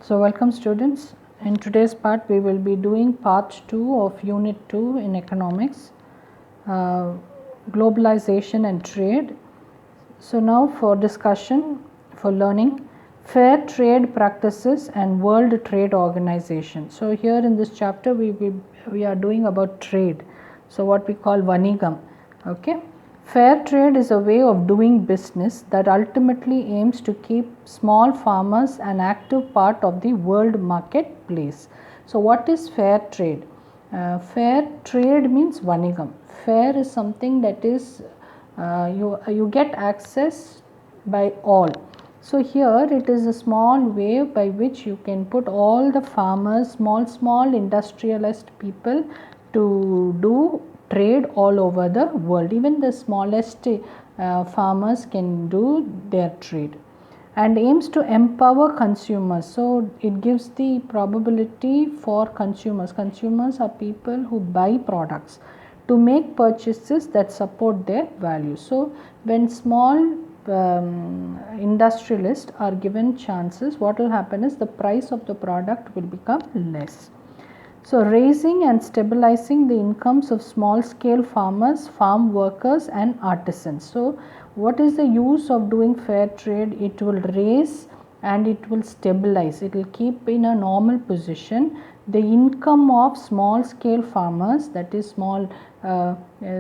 So welcome students. In today's part we will be doing part 2 of unit 2 in economics, globalization and trade. So now for discussion, for learning, fair trade practices and World Trade Organization. So here in this chapter we are doing about trade. So what we call Vanigam. Okay. Fair trade is a way of doing business that ultimately aims to keep small farmers an active part of the world marketplace. So what is fair trade? Fair trade means Vanigam. Fair is something that is you get access by all. So here it is a small way by which you can put all the farmers, small industrialized people to do trade all over the world. Even the smallest farmers can do their trade, and aims to empower consumers. So it gives the probability for consumers. Consumers are people who buy products to make purchases that support their values. So when small industrialists are given chances, what will happen is the price of the product will become less. So raising and stabilizing the incomes of small scale farmers, farm workers and artisans. So what is the use of doing fair trade? It will raise and it will stabilize. It will keep in a normal position the income of small scale farmers, that is small,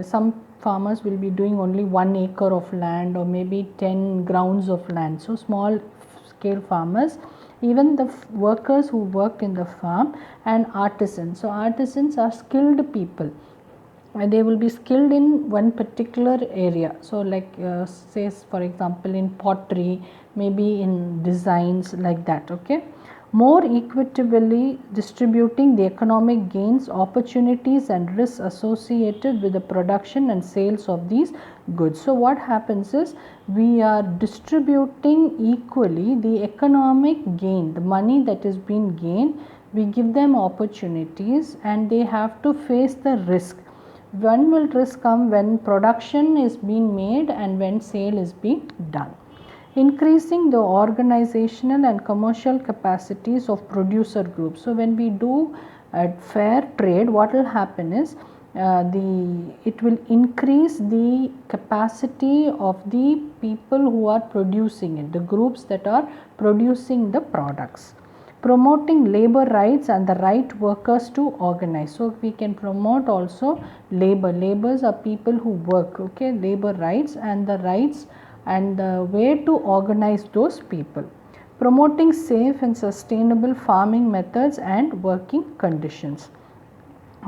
some farmers will be doing only 1 acre of land or maybe 10 grounds of land. So small scale farmers, even the workers who work in the farm, and artisans. So artisans are skilled people and they will be skilled in one particular area. So like say for example in pottery, maybe in designs, like that. Okay. More equitably distributing the economic gains, opportunities and risks associated with the production and sales of these goods. So what happens is we are distributing equally the economic gain, the money that is being gained. We give them opportunities and they have to face the risk. When will risk come? When production is being made and when sale is being done. Increasing the organizational and commercial capacities of producer groups. So when we do fair trade, what will happen is it will increase the capacity of the people who are producing it, the groups that are producing the products. Promoting labor rights and the right workers to organize. So we can promote also labors are people who work. Okay, labor rights and the rights and the way to organize those people. Promoting safe and sustainable farming methods and working conditions.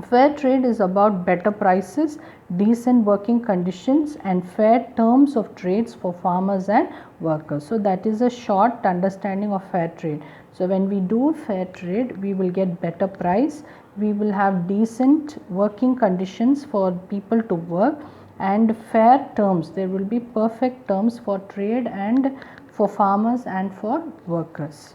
Fair trade is about better prices, decent working conditions and fair terms of trades for farmers and workers. So that is a short understanding of fair trade. So when we do fair trade, we will get better price, we will have decent working conditions for people to work and fair terms. There will be perfect terms for trade and for farmers and for workers.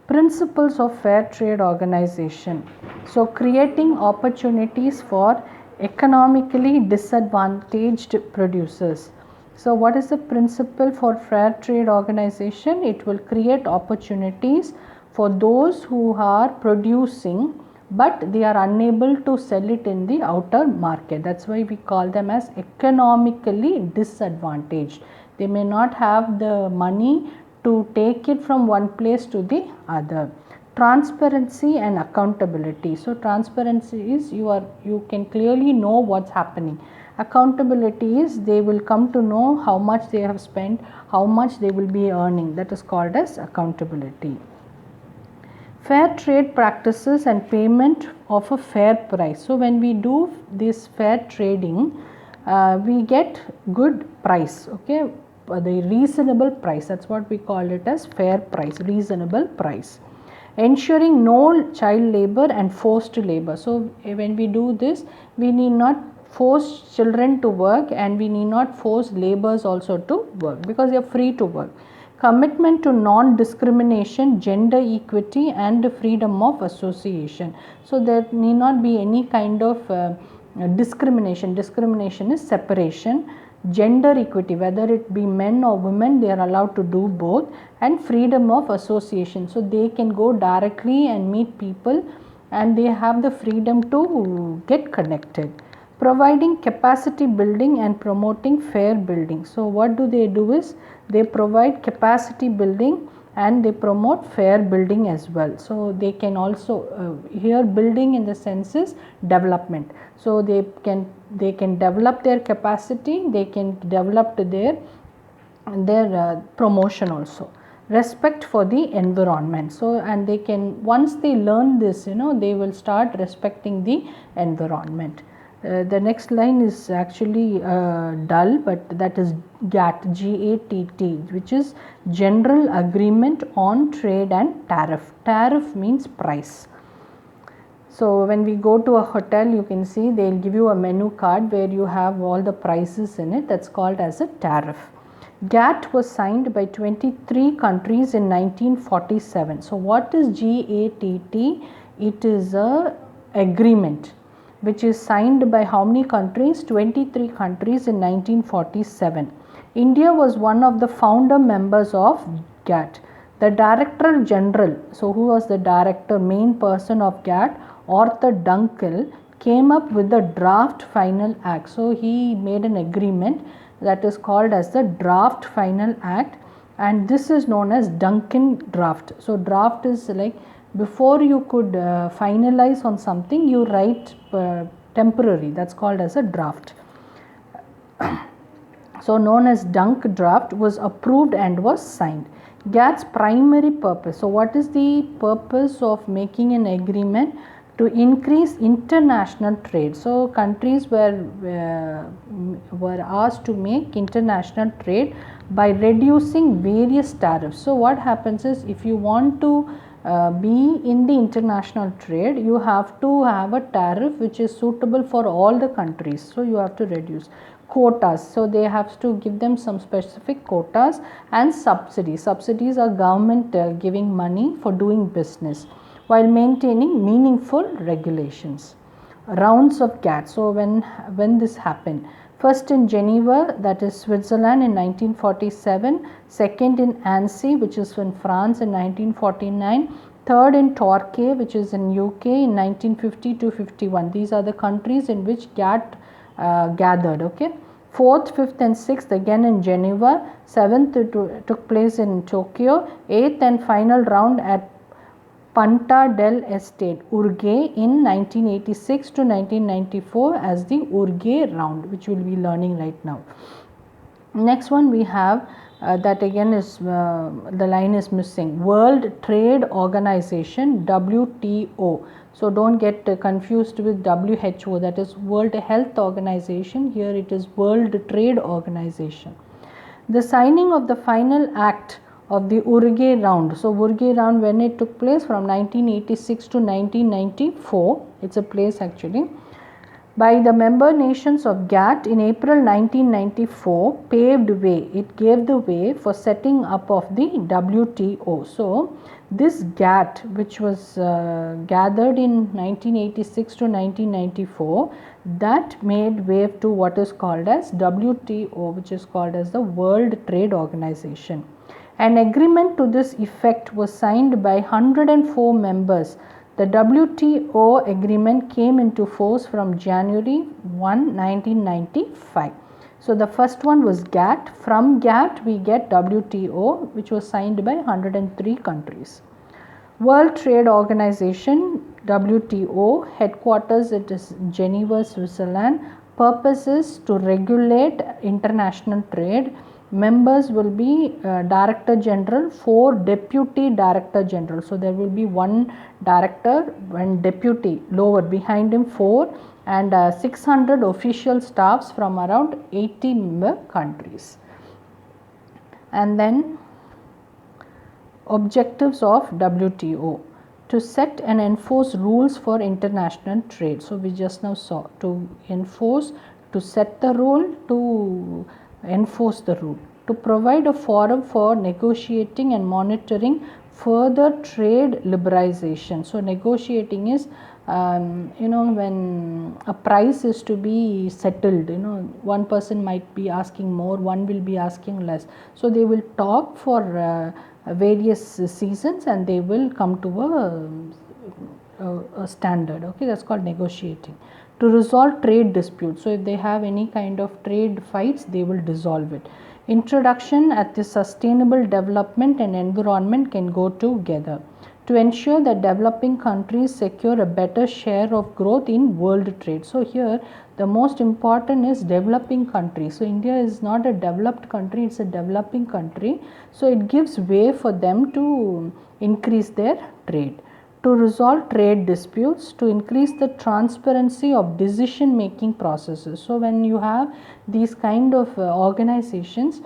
Principles of fair trade organization. So creating opportunities for economically disadvantaged producers. So what is the principle for fair trade organization? It will create opportunities for those who are producing but they are unable to sell it in the outer market. That's why we call them as economically disadvantaged. They may not have the money to take it from one place to the other. Transparency and accountability. So transparency is you can clearly know what's happening. Accountability is they will come to know how much they have spent, how much they will be earning. That is called as accountability. Fair trade practices and payment of a fair price. So when we do this fair trading, we get good price. Okay, the reasonable price. That's what we call it as fair price, reasonable price. Ensuring no child labor and forced labor. So when we do this, we need not force children to work and we need not force laborers also to work because they are free to work. Commitment to non-discrimination, gender equity and freedom of association. So there need not be any kind of discrimination. Discrimination is separation. gender equity, whether it be men or women, they are allowed to do both, and freedom of association. So they can go directly and meet people and they have the freedom to get connected. Providing capacity building and promoting fair building. So what do? Is they provide capacity building and they promote fair building as well. So they can also here building in the sense is development. So they can develop their capacity, they can develop their promotion also. Respect for the environment. So and they can, once they learn this, they will start respecting the environment. The next line is actually dull, but that is GATT, G-A-T-T, which is General Agreement on Trade and Tariff. Tariff means price. So when we go to a hotel, you can see they will give you a menu card where you have all the prices in it. That's called as a tariff. GATT was signed by 23 countries in 1947. So what is GATT? It is a agreement which is signed by how many countries? 23 countries in 1947. India was one of the founder members of GATT. The Director General, so who was the director, main person of GATT, Arthur Dunkel, came up with the draft final act. So he made an agreement that is called as the draft final act, and this is known as Duncan draft. So draft is like before you could finalize on something, you write temporary, that's called as a draft. So known as Dunk draft, was approved and was signed. GATT's primary purpose. So what is the purpose of making an agreement? To increase international trade. So countries were asked to make international trade by reducing various tariffs. So what happens is, if you want to be in the international trade, you have to have a tariff which is suitable for all the countries. So you have to reduce quotas. So they have to give them some specific quotas, and subsidies. Subsidies are government giving money for doing business while maintaining meaningful regulations. Rounds of GATT. So when this happened, first in Geneva, that is Switzerland, in 1947, second in Annecy, which is in France, in 1949, third in Torquay, which is in UK, in 1950 to 51. These are the countries in which GATT gathered. Okay. Fourth, fifth and sixth again in Geneva. Seventh took place in Tokyo. Eighth and final round at Punta del Este, Uruguay, in 1986 to 1994 as the Uruguay round, which we will be learning right now. Next one we have that again is the line is missing. World Trade Organization, WTO. So don't get confused with WHO, that is World Health Organization. Here it is World Trade Organization. The signing of the final act of the Uruguay round. So Uruguay round, when it took place from 1986 to 1994, it's a place actually, by the member nations of GATT in April 1994, paved way. It gave the way for setting up of the WTO. So this GATT, which was gathered in 1986 to 1994, that made way to what is called as WTO, which is called as the World Trade Organization. An agreement to this effect was signed by 104 members. The WTO agreement came into force from January 1, 1995. So the first one was GATT. From GATT we get WTO, which was signed by 103 countries. World Trade Organization, WTO, headquarters it is Geneva, Switzerland. Purpose is to regulate international trade. Members will be Director General, 4 Deputy Director General. So there will be 1 Director, 1 Deputy, lower behind him 4, and 600 official staffs from around 80 member countries. And then objectives of WTO: to set and enforce rules for international trade. So we just now saw to enforce, to set the rule, to enforce the rule. To provide a forum for negotiating and monitoring further trade liberalization. So negotiating is when a price is to be settled, one person might be asking more, one will be asking less. So they will talk for various seasons and they will come to a standard. Okay, that's called negotiating. To resolve trade disputes, so if they have any kind of trade fights, they will dissolve it. Introduction at the sustainable development and environment can go together to ensure that developing countries secure a better share of growth in world trade. So here the most important is developing countries. So India is not a developed country, it's a developing country. So it gives way for them to increase their trade. To resolve trade disputes, to increase the transparency of decision making processes. So when you have these kind of organizations,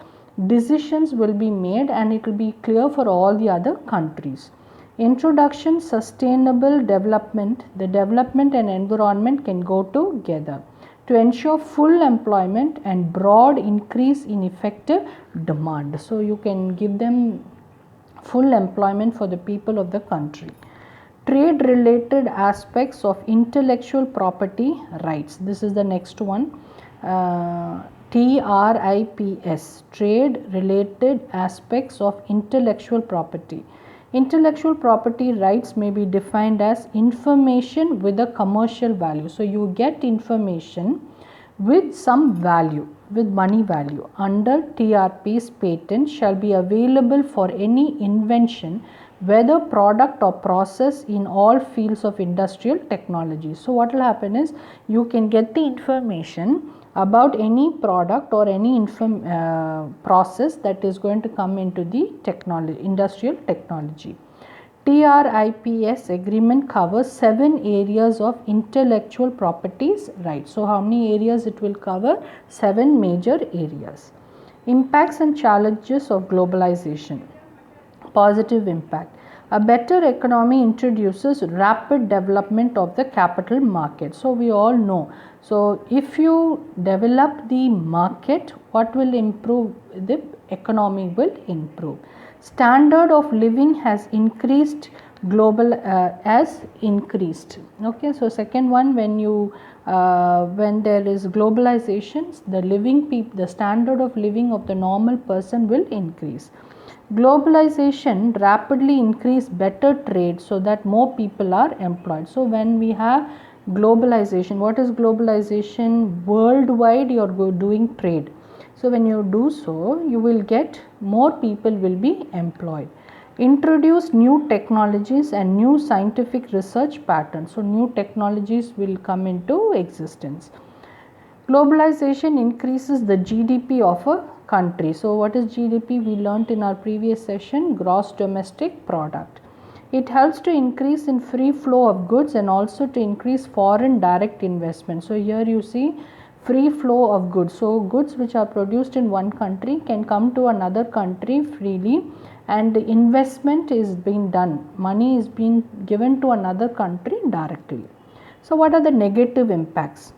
decisions will be made and it will be clear for all the other countries. Introduction, sustainable development, the development and environment can go together to ensure full employment and broad increase in effective demand. So you can give them full employment for the people of the country. Trade related aspects of intellectual property rights. This is the next one. TRIPS, trade related aspects of intellectual property. Intellectual property rights may be defined as information with a commercial value. So you get information with some value, with money value. Under TRP's, patent shall be available for any invention, whether product or process, in all fields of industrial technology. So what will happen is you can get the information about any product or any process that is going to come into the industrial technology. TRIPS agreement covers 7 areas of intellectual properties rights. So how many areas it will cover? 7 major areas. Impacts and challenges of globalization. Positive impact. A better economy introduces rapid development of the capital market. So we all know. So if you develop the market, what will improve? The economy will improve. Standard of living has increased, has increased. Okay, so second one, when there is globalization, the standard of living of the normal person will increase. Globalization rapidly increase better trade so that more people are employed. So when we have globalization, what is globalization? Worldwide you are doing trade. So when you do so, you will get more people will be employed. Introduce new technologies and new scientific research patterns. So new technologies will come into existence. Globalization increases the GDP of a country. So what is GDP? We learnt in our previous session, gross domestic product. It helps to increase in free flow of goods and also to increase foreign direct investment. So here you see free flow of goods. So goods which are produced in one country can come to another country freely and the investment is being done. Money is being given to another country directly. So what are the negative impacts?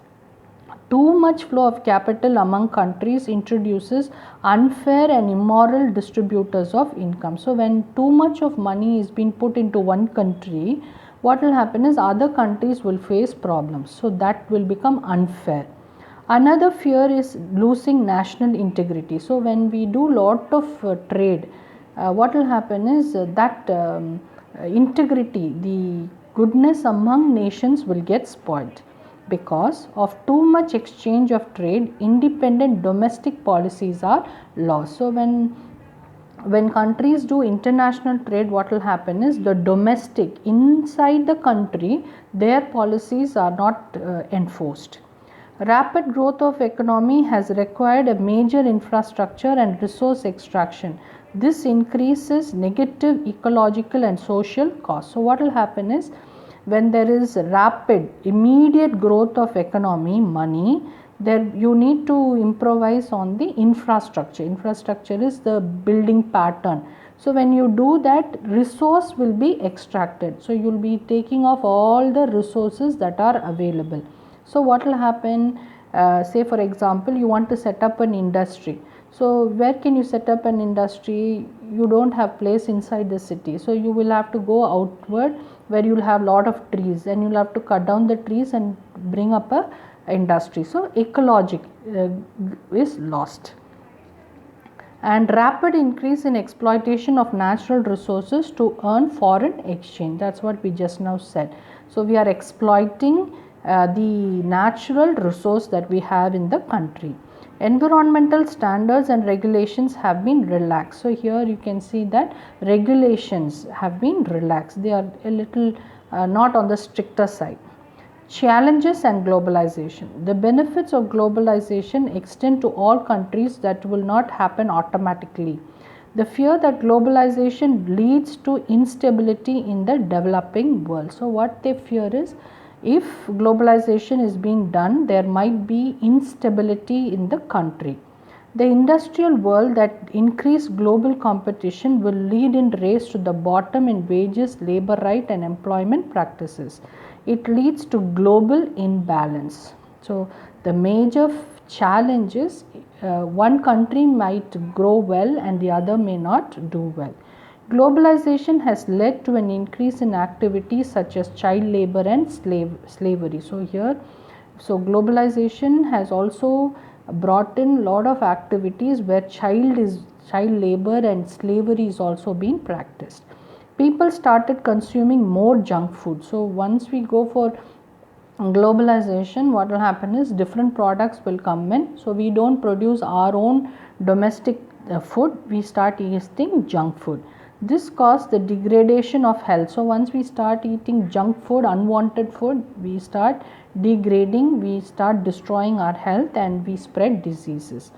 Too much flow of capital among countries introduces unfair and immoral distributors of income. So when too much of money is being put into one country, what will happen is other countries will face problems. So that will become unfair. Another fear is losing national integrity. So when we do lot of trade, what will happen is that integrity, the goodness among nations will get spoiled. Because of too much exchange of trade, independent domestic policies are lost. So when countries do international trade, what will happen is the domestic inside the country, their policies are not enforced. Rapid growth of economy has required a major infrastructure and resource extraction. This increases negative ecological and social costs. So what will happen is when there is rapid immediate growth of economy, money, there you need to improvise on the infrastructure. Infrastructure is the building pattern. So when you do that, resource will be extracted. So you will be taking off all the resources that are available. So what will happen? Say for example, you want to set up an industry. So where can you set up an industry? You don't have place inside the city, so you will have to go outward where you will have lot of trees, and you will have to cut down the trees and bring up a industry. So ecology is lost. And rapid increase in exploitation of natural resources to earn foreign exchange. That's what we just now said. So we are exploiting the natural resource that we have in the country. Environmental standards and regulations have been relaxed. So here you can see that regulations have been relaxed. They are a little not on the stricter side. Challenges and globalization. The benefits of globalization extend to all countries. That will not happen automatically. The fear that globalization leads to instability in the developing world. So what they fear is, if globalization is being done, there might be instability in the country. The industrial world that increased global competition will lead in race to the bottom in wages, labor right and employment practices. It leads to global imbalance. So the major challenge is one country might grow well and the other may not do well. Globalization has led to an increase in activities such as child labor and slavery. So here, so globalization has also brought in lot of activities where child labor and slavery is also being practiced. People started consuming more junk food. So once we go for globalization, what will happen is different products will come in. So we don't produce our own domestic food, we start eating junk food. This caused the degradation of health. So once we start eating junk food, unwanted food, we start degrading, we start destroying our health and we spread diseases.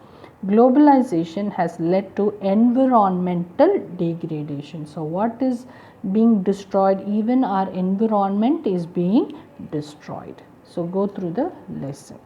Globalization has led to environmental degradation. So what is being destroyed? Even our environment is being destroyed. So go through the lesson.